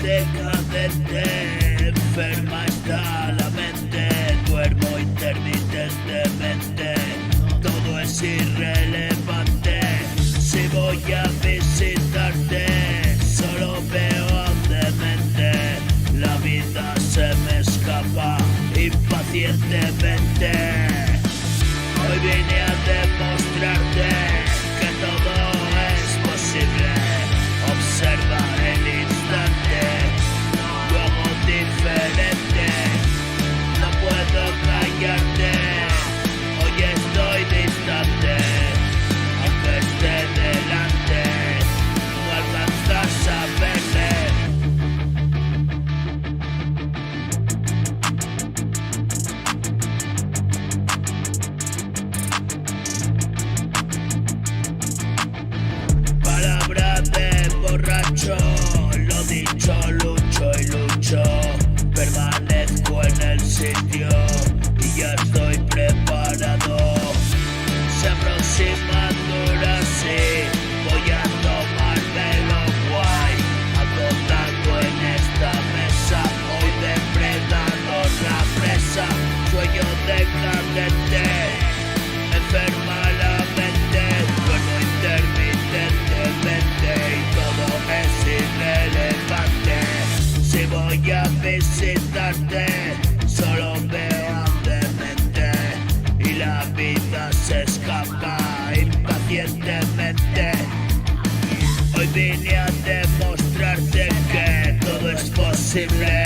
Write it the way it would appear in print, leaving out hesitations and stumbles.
decadente, enferma está la mente, duermo intermitentemente, todo es irrelevante. Si voy a visitarte, solo veo demente, la vida se me escapa impacientemente. Hoy vine a demostrarte que todo es posible. Observa el instante, lo hago diferente. No puedo callarte, hoy estoy distante. Aunque esté delante, no alcanzas a verme. Palabra de borracho, lo dicho, lucho y lucho. Permanezco en el sitio y ya estoy preparado. Se aproxima dura, sí, voy a tomármelo guay. Agotando en esta mesa, hoy depredador la presa. Sueño decadente, enferma la mente, duermo intermitentemente y todo es irrelevante. Si voy a visitarte, solo veo demente y la vida se escapa impacientemente. Hoy vine a demostrarte que todo es posible.